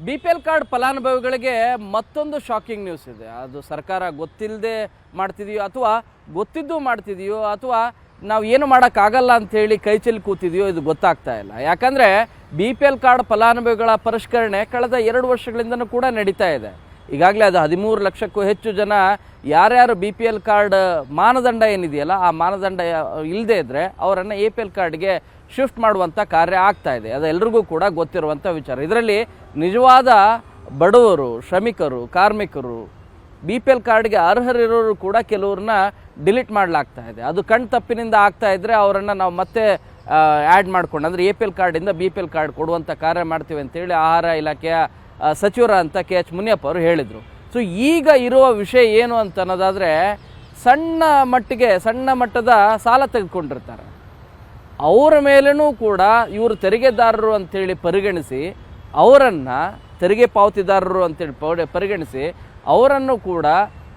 B P L card ಫಲಾನುಭವಿಗಳಿಗೆ ಮತ್ತೊಂದು shocking news ಇದೆ. ಅದು ಸರ್ಕಾರ ಗೊತ್ತಿಲ್ಲದೆ ಮಾಡ್ತಿದೆಯೋ ಅಥವಾ ಗೊತ್ತಿದ್ದು ಮಾಡ್ತಿದೆಯೋ ಅಥವಾ ನಾವು ಏನು ಮಾಡೋಕ್ಕಾಗಲ್ಲ ಅಂಥೇಳಿ ಕೈಚೆಲ್ಲಿ ಕೂತಿದೆಯೋ ಇದು ಗೊತ್ತಾಗ್ತಾ ಇಲ್ಲ. ಯಾಕಂದರೆ ಬಿ ಪಿ ಎಲ್ ಕಾರ್ಡ್ ಫಲಾನುಭವಿಗಳ ಪರಿಷ್ಕರಣೆ ಕಳೆದ 2 ವರ್ಷಗಳಿಂದನೂ ಕೂಡ ನಡೀತಾ ಇದೆ. ಈಗಾಗಲೇ ಅದು 13 ಲಕ್ಷಕ್ಕೂ ಹೆಚ್ಚು ಜನ ಯಾರ್ಯಾರು ಬಿ ಪಿ ಎಲ್ ಕಾರ್ಡ್ ಮಾನದಂಡ ಏನಿದೆಯಲ್ಲ ಆ ಮಾನದಂಡ ಇಲ್ಲದೇ ಇದ್ದರೆ ಅವರನ್ನು ಎ ಪಿ ಎಲ್ ಕಾರ್ಡ್ಗೆ ಶಿಫ್ಟ್ ಮಾಡುವಂಥ ಕಾರ್ಯ ಆಗ್ತಾ ಇದೆ. ಅದು ಎಲ್ರಿಗೂ ಕೂಡ ಗೊತ್ತಿರುವಂಥ ವಿಚಾರ. ಇದರಲ್ಲಿ ನಿಜವಾದ ಬಡವರು, ಶ್ರಮಿಕರು, ಕಾರ್ಮಿಕರು, ಬಿ ಪಿ ಎಲ್ ಕಾರ್ಡ್ಗೆ ಅರ್ಹರಿರೋರು ಕೂಡ ಕೆಲವ್ರನ್ನ ಡಿಲೀಟ್ ಮಾಡಲಾಗ್ತಾ ಇದೆ. ಅದು ಕಣ್ ತಪ್ಪಿನಿಂದ ಆಗ್ತಾ ಇದ್ದರೆ ಅವರನ್ನು ನಾವು ಮತ್ತೆ ಆ್ಯಡ್ ಮಾಡ್ಕೊಂಡು ಅಂದರೆ ಎ ಪಿ ಎಲ್ ಕಾರ್ಡಿಂದ ಬಿ ಪಿ ಎಲ್ ಕಾರ್ಡ್ ಕೊಡುವಂಥ ಕಾರ್ಯ ಮಾಡ್ತೀವಿ ಅಂತೇಳಿ ಆಹಾರ ಇಲಾಖೆಯ ಸಚಿವರ ಅಂತ ಕೆ ಎಚ್ ಮುನಿಯಪ್ಪ ಅವರು ಹೇಳಿದರು. ಸೊ ಈಗ ಇರುವ ವಿಷಯ ಏನು ಅಂತ ಅನ್ನೋದಾದರೆ ಸಣ್ಣ ಮಟ್ಟದ ಸಾಲ ತೆಗೆದುಕೊಂಡಿರ್ತಾರೆ. ಅವರ ಮೇಲೂ ಕೂಡ ಇವರು ತೆರಿಗೆದಾರರು ಅಂಥೇಳಿ ಪರಿಗಣಿಸಿ ಅವರನ್ನು ತೆರಿಗೆ ಪಾವತಿದಾರರು ಅಂತೇಳಿ ಪರಿಗಣಿಸಿ ಅವರನ್ನು ಕೂಡ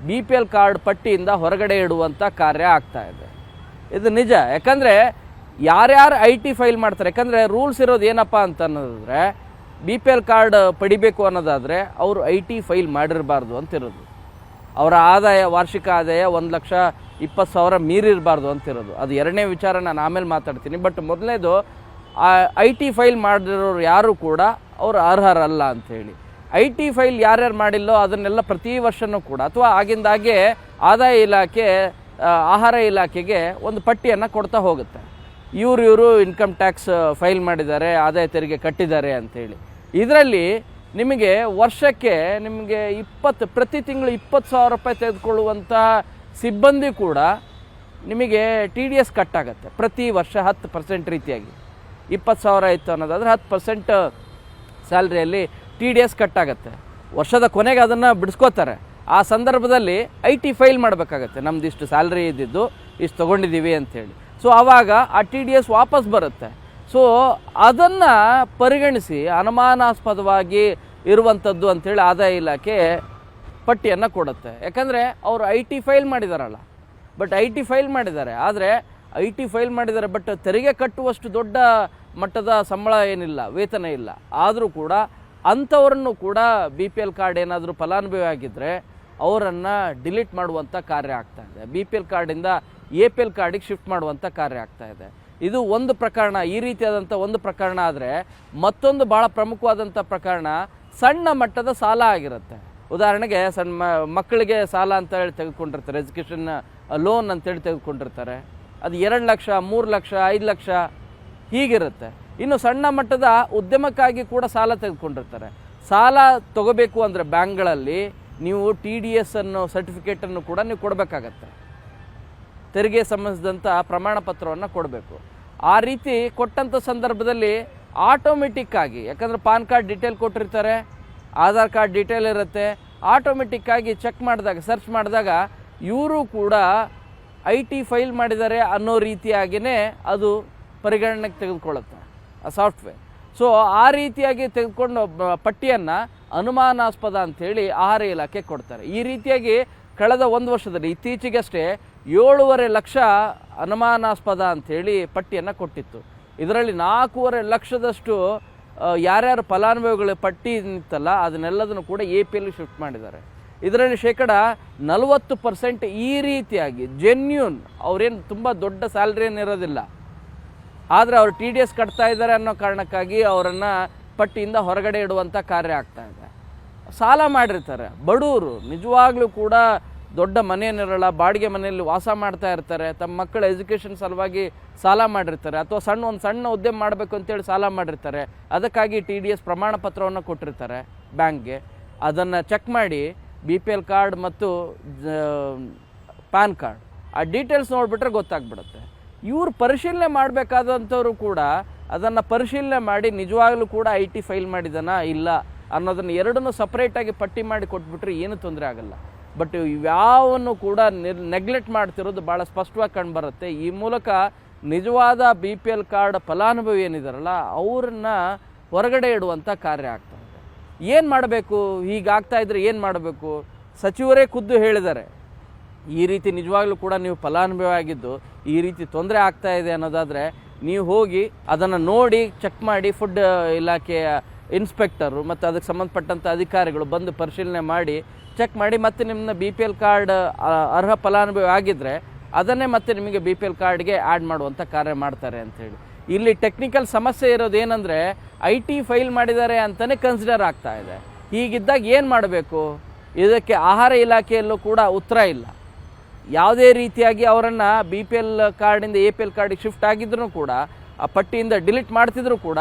ಬಿ ಪಿ ಎಲ್ ಕಾರ್ಡ್ ಪಟ್ಟಿಯಿಂದ ಹೊರಗಡೆ ಇಡುವಂಥ ಕಾರ್ಯ ಆಗ್ತಾ ಇದೆ. ಇದು ನಿಜ. ಯಾಕಂದರೆ ಯಾರ್ಯಾರು ಐ ಟಿ ಫೈಲ್ ಮಾಡ್ತಾರೆ, ಯಾಕಂದರೆ ರೂಲ್ಸ್ ಇರೋದು ಏನಪ್ಪ ಅಂತ ಅನ್ನೋದಾದರೆ ಬಿ ಪಿ ಎಲ್ ಕಾರ್ಡ್ ಪಡಿಬೇಕು ಅನ್ನೋದಾದರೆ ಅವರು ಐ ಟಿ ಫೈಲ್ ಮಾಡಿರಬಾರ್ದು ಅಂತಿರೋದು. ಅವರ ಆದಾಯ, ವಾರ್ಷಿಕ ಆದಾಯ 1,20,000 ಮೀರಿರಬಾರ್ದು ಅಂತಿರೋದು. ಅದು ಎರಡನೇ ವಿಚಾರ, ನಾನು ಆಮೇಲೆ ಮಾತಾಡ್ತೀನಿ. ಬಟ್ ಮೊದಲನೇದು ಐ ಟಿ ಫೈಲ್ ಮಾಡಿರೋರು ಯಾರು ಕೂಡ ಅವರು ಅರ್ಹರಲ್ಲ ಅಂಥೇಳಿ. ಐ ಟಿ ಫೈಲ್ ಯಾರ್ಯಾರು ಮಾಡಿಲ್ಲೋ ಅದನ್ನೆಲ್ಲ ಪ್ರತಿ ವರ್ಷವೂ ಕೂಡ ಅಥವಾ ಆಗಿಂದಾಗೆ ಆದಾಯ ಇಲಾಖೆ, ಆಹಾರ ಇಲಾಖೆಗೆ ಒಂದು ಪಟ್ಟಿಯನ್ನು ಕೊಡ್ತಾ ಹೋಗುತ್ತೆ. ಇವರು ಇನ್ಕಮ್ ಟ್ಯಾಕ್ಸ್ ಫೈಲ್ ಮಾಡಿದ್ದಾರೆ, ಆದಾಯ ತೆರಿಗೆ ಕಟ್ಟಿದ್ದಾರೆ ಅಂಥೇಳಿ. ಇದರಲ್ಲಿ ನಿಮಗೆ ವರ್ಷಕ್ಕೆ ನಿಮಗೆ ಪ್ರತಿ ತಿಂಗಳು 20,000 ರೂಪಾಯಿ ತೆಗೆದುಕೊಳ್ಳುವಂಥ ಸಿಬ್ಬಂದಿ ಕೂಡ ನಿಮಗೆ ಟಿ ಡಿ ಎಸ್ ಕಟ್ಟಾಗತ್ತೆ ಪ್ರತಿ ವರ್ಷ 10% ರೀತಿಯಾಗಿ. 20,000 ಇತ್ತು ಅನ್ನೋದಾದರೆ 10% ಸ್ಯಾಲ್ರಿಯಲ್ಲಿ ಟಿ ಡಿ ಎಸ್ ಕಟ್ಟಾಗತ್ತೆ. ವರ್ಷದ ಕೊನೆಗೆ ಅದನ್ನು ಬಿಡಿಸ್ಕೋತಾರೆ. ಆ ಸಂದರ್ಭದಲ್ಲಿ ಐ ಟಿ ಫೈಲ್ ಮಾಡಬೇಕಾಗತ್ತೆ, ನಮ್ದು ಇಷ್ಟು ಸ್ಯಾಲ್ರಿ ಇದ್ದಿದ್ದು ಇಷ್ಟು ತೊಗೊಂಡಿದ್ದೀವಿ ಅಂಥೇಳಿ. ಸೊ ಆವಾಗ ಆ ಟಿ ಡಿ ಎಸ್ ವಾಪಸ್ ಬರುತ್ತೆ. ಸೊ ಅದನ್ನು ಪರಿಗಣಿಸಿ ಅನುಮಾನಾಸ್ಪದವಾಗಿ ಇರುವಂಥದ್ದು ಅಂಥೇಳಿ ಆದಾಯ ಇಲಾಖೆ ಪಟ್ಟಿಯನ್ನು ಕೊಡುತ್ತೆ. ಯಾಕಂದರೆ ಅವರು ಐ ಟಿ ಫೈಲ್ ಮಾಡಿದಾರಲ್ಲ, ಬಟ್ ಐ ಟಿ ಫೈಲ್ ಮಾಡಿದ್ದಾರೆ, ಆದರೆ ಐ ಟಿ ಫೈಲ್ ಮಾಡಿದ್ದಾರೆ ಬಟ್ ತೆರಿಗೆ ಕಟ್ಟುವಷ್ಟು ದೊಡ್ಡ ಮಟ್ಟದ ಸಂಬಳ ಏನಿಲ್ಲ, ವೇತನ ಇಲ್ಲ. ಆದರೂ ಕೂಡ ಅಂಥವ್ರನ್ನು ಕೂಡ ಬಿ ಪಿ ಎಲ್ ಕಾರ್ಡ್ ಏನಾದರೂ ಫಲಾನುಭವಿ ಆಗಿದ್ದರೆ ಅವರನ್ನು ಡಿಲೀಟ್ ಮಾಡುವಂಥ ಕಾರ್ಯ ಆಗ್ತಾಯಿದೆ. ಬಿ ಪಿ ಎಲ್ ಕಾರ್ಡಿಂದ ಎ ಪಿ ಎಲ್ ಕಾರ್ಡಿಗೆ ಶಿಫ್ಟ್ ಮಾಡುವಂಥ ಕಾರ್ಯ ಆಗ್ತಾಯಿದೆ. ಇದು ಒಂದು ಪ್ರಕರಣ. ಈ ರೀತಿಯಾದಂಥ ಒಂದು ಪ್ರಕರಣ. ಆದರೆ ಮತ್ತೊಂದು ಭಾಳ ಪ್ರಮುಖವಾದಂಥ ಪ್ರಕರಣ ಸಣ್ಣ ಮಟ್ಟದ ಸಾಲ ಆಗಿರುತ್ತೆ. ಉದಾಹರಣೆಗೆ ಮಕ್ಕಳಿಗೆ ಸಾಲ ಅಂತ ಹೇಳಿ ತೆಗೆದುಕೊಂಡಿರ್ತಾರೆ, ಎಜುಕೇಷನ್ ಲೋನ್ ಅಂತೇಳಿ ತೆಗೆದುಕೊಂಡಿರ್ತಾರೆ. ಅದು 2 ಲಕ್ಷ, 3 ಲಕ್ಷ, 5 ಲಕ್ಷ ಹೀಗಿರುತ್ತೆ. ಇನ್ನು ಸಣ್ಣ ಮಟ್ಟದ ಉದ್ಯಮಕ್ಕಾಗಿ ಕೂಡ ಸಾಲ ತೆಗೆದುಕೊಂಡಿರ್ತಾರೆ. ಸಾಲ ತಗೋಬೇಕು ಅಂದರೆ ಬ್ಯಾಂಕ್ಗಳಲ್ಲಿ ನೀವು ಟಿ ಡಿ ಎಸ್ ಸರ್ಟಿಫಿಕೇಟನ್ನು ಕೂಡ ನೀವು ಕೊಡಬೇಕಾಗತ್ತೆ. ತೆರಿಗೆ ಸಂಬಂಧಿಸಿದಂಥ ಪ್ರಮಾಣ ಪತ್ರವನ್ನು ಕೊಡಬೇಕು. ಆ ರೀತಿ ಕೊಟ್ಟಂಥ ಸಂದರ್ಭದಲ್ಲಿ ಆಟೋಮೆಟಿಕ್ಕಾಗಿ, ಯಾಕಂದರೆ ಪಾನ್ ಕಾರ್ಡ್ ಡೀಟೇಲ್ ಕೊಟ್ಟಿರ್ತಾರೆ, ಆಧಾರ್ ಕಾರ್ಡ್ ಡೀಟೇಲ್ ಇರುತ್ತೆ, ಆಟೋಮೆಟಿಕ್ಕಾಗಿ ಚೆಕ್ ಮಾಡಿದಾಗ, ಸರ್ಚ್ ಮಾಡಿದಾಗ ಇವರು ಕೂಡ ಐ ಟಿ ಫೈಲ್ ಮಾಡಿದ್ದಾರೆ ಅನ್ನೋ ರೀತಿಯಾಗಿಯೇ ಅದು ಪರಿಗಣನೆಗೆ ತೆಗೆದುಕೊಳ್ಳುತ್ತೆ ಆ ಸಾಫ್ಟ್ವೇರ್. ಸೊ ಆ ರೀತಿಯಾಗಿ ತೆಗೆದುಕೊಂಡು ಪಟ್ಟಿಯನ್ನು ಅನುಮಾನಾಸ್ಪದ ಅಂಥೇಳಿ ಆಹಾರ ಇಲಾಖೆ ಕೊಡ್ತಾರೆ. ಈ ರೀತಿಯಾಗಿ ಕಳೆದ 1 ವರ್ಷದಲ್ಲಿ ಇತ್ತೀಚೆಗಷ್ಟೇ 7.5 ಲಕ್ಷ ಅನುಮಾನಾಸ್ಪದ ಅಂಥೇಳಿ ಪಟ್ಟಿಯನ್ನು ಕೊಟ್ಟಿತ್ತು. ಇದರಲ್ಲಿ 4.5 ಲಕ್ಷದಷ್ಟು ಯಾರ್ಯಾರು ಫಲಾನುಭವಿಗಳ ಪಟ್ಟಿ ನಿಂತಲ್ಲ ಅದನ್ನೆಲ್ಲದನ್ನು ಕೂಡ ಎ ಪಿ ಎಲ್ ಶಿಫ್ಟ್ ಮಾಡಿದ್ದಾರೆ. ಇದರಲ್ಲಿ 40% ಈ ರೀತಿಯಾಗಿ ಜೆನ್ಯೂನ್, ಅವ್ರೇನು ತುಂಬ ದೊಡ್ಡ ಸ್ಯಾಲ್ರಿ ಏನಿರೋದಿಲ್ಲ, ಆದರೆ ಅವರು ಟಿ ಡಿ ಎಸ್ ಕಟ್ತಾ ಇದ್ದಾರೆ ಅನ್ನೋ ಕಾರಣಕ್ಕಾಗಿ ಅವರನ್ನು ಪಟ್ಟಿಯಿಂದ ಹೊರಗಡೆ ಇಡುವಂಥ ಕಾರ್ಯ ಆಗ್ತಾ ಇದೆ. ಸಾಲ ಮಾಡಿರ್ತಾರೆ ಬಡವರು, ನಿಜವಾಗ್ಲೂ ಕೂಡ ದೊಡ್ಡ ಮನೆಯನ್ನಿರಲ್ಲ, ಬಾಡಿಗೆ ಮನೆಯಲ್ಲಿ ವಾಸ ಮಾಡ್ತಾ ಇರ್ತಾರೆ, ತಮ್ಮ ಮಕ್ಕಳ ಎಜುಕೇಷನ್ ಸಲುವಾಗಿ ಸಾಲ ಮಾಡಿರ್ತಾರೆ, ಅಥವಾ ಒಂದು ಸಣ್ಣ ಉದ್ಯಮ ಮಾಡಬೇಕು ಅಂತೇಳಿ ಸಾಲ ಮಾಡಿರ್ತಾರೆ. ಅದಕ್ಕಾಗಿ ಟಿ ಡಿ ಎಸ್ ಪ್ರಮಾಣ ಪತ್ರವನ್ನು ಕೊಟ್ಟಿರ್ತಾರೆ ಬ್ಯಾಂಕ್ಗೆ. ಅದನ್ನು ಚೆಕ್ ಮಾಡಿ ಬಿ ಪಿ ಎಲ್ ಕಾರ್ಡ್ ಮತ್ತು ಪ್ಯಾನ್ ಕಾರ್ಡ್ ಆ ಡೀಟೇಲ್ಸ್ ನೋಡಿಬಿಟ್ರೆ ಗೊತ್ತಾಗ್ಬಿಡುತ್ತೆ. ಇವರು ಪರಿಶೀಲನೆ ಮಾಡಬೇಕಾದಂಥವ್ರು ಕೂಡ ಅದನ್ನು ಪರಿಶೀಲನೆ ಮಾಡಿ ನಿಜವಾಗ್ಲೂ ಕೂಡ ಐ ಟಿ ಫೈಲ್ ಮಾಡಿದಾನ ಇಲ್ಲ ಅನ್ನೋದನ್ನು ಎರಡನ್ನೂ ಸಪ್ರೇಟಾಗಿ ಪಟ್ಟಿ ಮಾಡಿ ಕೊಟ್ಬಿಟ್ರೆ ಏನು ತೊಂದರೆ ಆಗಲ್ಲ. ಬಟ್ ಇವ್ಯಾವನ್ನು ಕೂಡ ನೆಗ್ಲೆಕ್ಟ್ ಮಾಡ್ತಿರೋದು ಭಾಳ ಸ್ಪಷ್ಟವಾಗಿ ಕಂಡುಬರುತ್ತೆ. ಈ ಮೂಲಕ ನಿಜವಾದ ಬಿ ಪಿ ಎಲ್ ಕಾರ್ಡ್ ಫಲಾನುಭವಿ ಏನಿದಾರಲ್ಲ ಅವ್ರನ್ನ ಹೊರಗಡೆ ಇಡುವಂಥ ಕಾರ್ಯ ಆಗ್ತಾ ಇದೆ. ಏನು ಮಾಡಬೇಕು? ಹೀಗಾಗ್ತಾ ಇದ್ರೆ ಏನು ಮಾಡಬೇಕು? ಸಚಿವರೇ ಖುದ್ದು ಹೇಳಿದ್ದಾರೆ, ಈ ರೀತಿ ನಿಜವಾಗ್ಲೂ ಕೂಡ ನೀವು ಫಲಾನುಭವಿ ಆಗಿದ್ದು ಈ ರೀತಿ ತೊಂದರೆ ಆಗ್ತಾ ಇದೆ ಅನ್ನೋದಾದರೆ ನೀವು ಹೋಗಿ ಅದನ್ನು ನೋಡಿ ಚೆಕ್ ಮಾಡಿ ಫುಡ್ ಇಲಾಖೆಯ ಇನ್ಸ್ಪೆಕ್ಟರು ಮತ್ತು ಅದಕ್ಕೆ ಸಂಬಂಧಪಟ್ಟಂಥ ಅಧಿಕಾರಿಗಳು ಬಂದು ಪರಿಶೀಲನೆ ಮಾಡಿ ಚೆಕ್ ಮಾಡಿ ಮತ್ತೆ ನಿಮ್ಮನ್ನ BPL ಕಾರ್ಡ್ ಅರ್ಹ ಫಲಾನುಭವಿ ಆಗಿದ್ದರೆ ಅದನ್ನೇ ಮತ್ತೆ ನಿಮಗೆ BPL ಕಾರ್ಡ್ಗೆ ಆ್ಯಡ್ ಮಾಡುವಂಥ ಕಾರ್ಯ ಮಾಡ್ತಾರೆ ಅಂಥೇಳಿ. ಇಲ್ಲಿ ಟೆಕ್ನಿಕಲ್ ಸಮಸ್ಯೆ ಇರೋದೇನೆಂದರೆ IT ಫೈಲ್ ಮಾಡಿದ್ದಾರೆ ಅಂತಲೇ ಕನ್ಸಿಡರ್ ಆಗ್ತಾ ಇದೆ. ಹೀಗಿದ್ದಾಗ ಏನು ಮಾಡಬೇಕು? ಇದಕ್ಕೆ ಆಹಾರ ಇಲಾಖೆಯಲ್ಲೂ ಕೂಡ ಉತ್ತರ ಇಲ್ಲ. ಯಾವುದೇ ರೀತಿಯಾಗಿ ಅವರನ್ನು BPL ಕಾರ್ಡಿಂದ APL ಕಾರ್ಡಿಗೆ ಶಿಫ್ಟ್ ಆಗಿದ್ರೂ ಕೂಡ ಆ ಪಟ್ಟಿಯಿಂದ ಡಿಲೀಟ್ ಮಾಡ್ತಿದ್ರು ಕೂಡ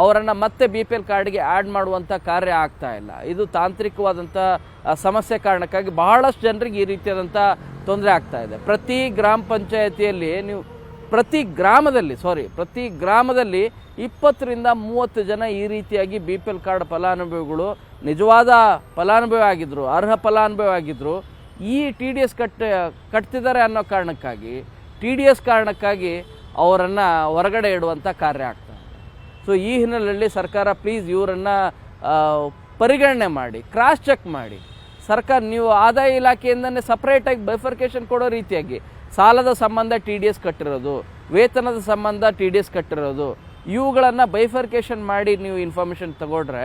ಅವರನ್ನು ಮತ್ತೆ BPL ಕಾರ್ಡ್ಗೆ ಆ್ಯಡ್ ಮಾಡುವಂಥ ಕಾರ್ಯ ಆಗ್ತಾ ಇಲ್ಲ. ಇದು ತಾಂತ್ರಿಕವಾದಂಥ ಸಮಸ್ಯೆ ಕಾರಣಕ್ಕಾಗಿ ಬಹಳಷ್ಟು ಜನರಿಗೆ ಈ ರೀತಿಯಾದಂಥ ತೊಂದರೆ ಆಗ್ತಾ ಇದೆ. ಪ್ರತಿ ಗ್ರಾಮ ಪಂಚಾಯತಿಯಲ್ಲಿ ನೀವು ಪ್ರತಿ ಗ್ರಾಮದಲ್ಲಿ 20 ರಿಂದ 30 ಜನ ಈ ರೀತಿಯಾಗಿ BPL ಕಾರ್ಡ್ ಫಲಾನುಭವಿಗಳು ನಿಜವಾದ ಫಲಾನುಭವಿ ಆಗಿದ್ದರು, ಅರ್ಹ ಫಲಾನುಭವಿ ಆಗಿದ್ದರು, ಈ TDS ಕಟ್ತಿದ್ದಾರೆ ಅನ್ನೋ ಕಾರಣಕ್ಕಾಗಿ ಕಾರಣಕ್ಕಾಗಿ ಅವರನ್ನು ಹೊರಗಡೆ ಇಡುವಂಥ ಕಾರ್ಯ ಆಗ್ತಾ ಇದೆ. ಸೊ ಈ ಹಿನ್ನೆಲೆಯಲ್ಲಿ ಸರ್ಕಾರ ಪ್ಲೀಸ್ ಇವರನ್ನು ಪರಿಗಣನೆ ಮಾಡಿ, ಕ್ರಾಸ್ ಚೆಕ್ ಮಾಡಿ. ಸರ್ಕಾರ ನೀವು ಆದಾಯ ಇಲಾಖೆಯಿಂದನೇ ಸಪ್ರೇಟಾಗಿ ಬೈಫರ್ಕೇಷನ್ ಕೊಡೋ ರೀತಿಯಾಗಿ ಸಾಲದ ಸಂಬಂಧ TDS ಕಟ್ಟಿರೋದು, ವೇತನದ ಸಂಬಂಧ TDS ಕಟ್ಟಿರೋದು, ಇವುಗಳನ್ನು ಬೈಫರ್ಕೇಷನ್ ಮಾಡಿ ನೀವು ಇನ್ಫಾರ್ಮೇಷನ್ ತಗೊಂಡ್ರೆ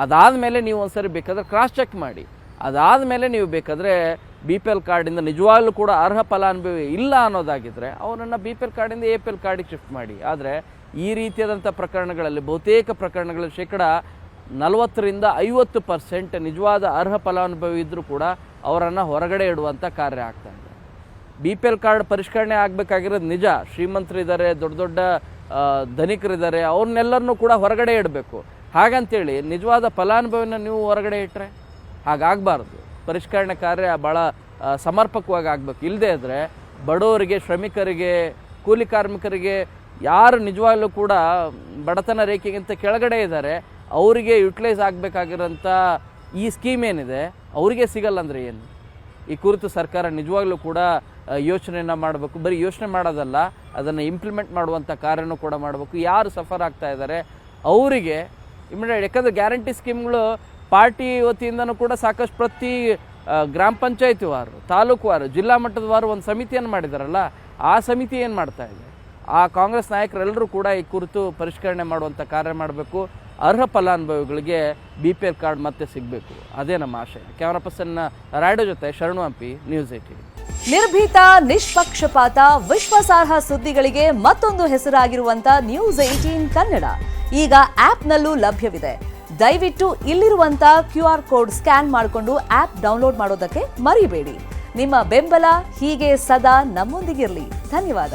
ಅದಾದಮೇಲೆ ನೀವು ಒಂದ್ಸರಿ ಬೇಕಾದರೆ ಕ್ರಾಸ್ ಚೆಕ್ ಮಾಡಿ. ಅದಾದಮೇಲೆ ನೀವು ಬೇಕಾದರೆ BPL ಕಾರ್ಡಿಂದ ನಿಜವಾಗ್ಲೂ ಕೂಡ ಅರ್ಹ ಫಲಾನುಭವಿ ಇಲ್ಲ ಅನ್ನೋದಾಗಿದ್ದರೆ ಅವರನ್ನು BPL ಕಾರ್ಡಿಂದ APL ಕಾರ್ಡಿಗೆ ಶಿಫ್ಟ್ ಮಾಡಿ. ಆದರೆ ಈ ರೀತಿಯಾದಂಥ ಪ್ರಕರಣಗಳಲ್ಲಿ ಬಹುತೇಕ ಪ್ರಕರಣಗಳಲ್ಲಿ 40 ರಿಂದ 50% ನಿಜವಾದ ಅರ್ಹ ಫಲಾನುಭವಿ ಇದ್ದರೂ ಕೂಡ ಅವರನ್ನು ಹೊರಗಡೆ ಇಡುವಂಥ ಕಾರ್ಯ ಆಗ್ತಾ ಇದೆ. BPL ಕಾರ್ಡ್ ಪರಿಷ್ಕರಣೆ ಆಗಬೇಕಾಗಿರೋದು ನಿಜ. ಶ್ರೀಮಂತರಿದ್ದಾರೆ, ದೊಡ್ಡ ದೊಡ್ಡ ಧನಿಕರಿದ್ದಾರೆ, ಅವ್ರನ್ನೆಲ್ಲರನ್ನೂ ಕೂಡ ಹೊರಗಡೆ ಇಡಬೇಕು. ಹಾಗಂತೇಳಿ ನಿಜವಾದ ಫಲಾನುಭವಿನ ನೀವು ಹೊರಗಡೆ ಇಟ್ಟರೆ ಹಾಗಾಗಬಾರ್ದು. ಪರಿಷ್ಕರಣೆ ಕಾರ್ಯ ಭಾಳ ಸಮರ್ಪಕವಾಗಿ ಆಗಬೇಕು. ಇಲ್ಲದೇ ಇದ್ದರೆ ಬಡವರಿಗೆ, ಶ್ರಮಿಕರಿಗೆ, ಕೂಲಿ ಕಾರ್ಮಿಕರಿಗೆ, ಯಾರು ನಿಜವಾಗ್ಲೂ ಕೂಡ ಬಡತನ ರೇಖೆಗಿಂತ ಕೆಳಗಡೆ ಇದ್ದಾರೆ ಅವರಿಗೆ ಯುಟಿಲೈಸ್ ಆಗಬೇಕಾಗಿರೋಂಥ ಈ ಸ್ಕೀಮ್ ಏನಿದೆ ಅವರಿಗೆ ಸಿಗಲ್ಲ ಅಂದರೆ ಏನು? ಈ ಕುರಿತು ಸರ್ಕಾರ ನಿಜವಾಗ್ಲೂ ಕೂಡ ಯೋಚನೆಯನ್ನು ಮಾಡಬೇಕು. ಬರೀ ಯೋಚನೆ ಮಾಡೋದಲ್ಲ, ಅದನ್ನು ಇಂಪ್ಲಿಮೆಂಟ್ ಮಾಡುವಂಥ ಕಾರ್ಯನೂ ಕೂಡ ಮಾಡಬೇಕು. ಯಾರು ಸಫರ್ ಆಗ್ತಾ ಇದ್ದಾರೆ ಅವರಿಗೆ ಇಮಿಡಿಯೇಟ್, ಯಾಕಂದರೆ ಗ್ಯಾರಂಟಿ ಸ್ಕೀಮ್ಗಳು ಪಾರ್ಟಿ ವತಿಯಿಂದನೂ ಕೂಡ ಸಾಕಷ್ಟು ಪ್ರತಿ ಗ್ರಾಮ ಪಂಚಾಯತಿ ವಾರು, ತಾಲೂಕು ವಾರು, ಜಿಲ್ಲಾ ಮಟ್ಟದ ವಾರು ಒಂದು ಸಮಿತಿಯನ್ನು ಮಾಡಿದಾರಲ್ಲ, ಆ ಸಮಿತಿ ಏನು ಮಾಡ್ತಾ ಇದೆ? ಆ ಕಾಂಗ್ರೆಸ್ ನಾಯಕರೆಲ್ಲರೂ ಕೂಡ ಈ ಕುರಿತು ಪರಿಷ್ಕರಣೆ ಮಾಡುವಂಥ ಕಾರ್ಯ ಮಾಡಬೇಕು. ಅರ್ಹ ಫಲಾನುಭವಿಗಳಿಗೆ BPL ಕಾರ್ಡ್ ಮತ್ತೆ ಸಿಗಬೇಕು. ಅದೇ ನಮ್ಮ ಆಶಯ. ಕ್ಯಾಮರಾ ಪರ್ಸನ್ ರಾಯ್ಡೋ ಜೊತೆ ಶರಣು ಹಂಪಿ, ನ್ಯೂಸ್ 18. ನಿರ್ಭೀತ, ನಿಷ್ಪಕ್ಷಪಾತ, ವಿಶ್ವಾಸಾರ್ಹ ಸುದ್ದಿಗಳಿಗೆ ಮತ್ತೊಂದು ಹೆಸರಾಗಿರುವಂತ ನ್ಯೂಸ್ 18 ಕನ್ನಡ ಈಗ ಆಪ್ನಲ್ಲೂ ಲಭ್ಯವಿದೆ. ದಯವಿಟ್ಟು ಇಲ್ಲಿರುವಂತ QR ಕೋಡ್ ಸ್ಕ್ಯಾನ್ ಮಾಡಿಕೊಂಡು ಆಪ್ ಡೌನ್ಲೋಡ್ ಮಾಡೋದಕ್ಕೆ ಮರಿಬೇಡಿ. ನಿಮ್ಮ ಬೆಂಬಲ ಹೀಗೆ ಸದಾ ನಮ್ಮೊಂದಿಗಿರಲಿ. ಧನ್ಯವಾದ.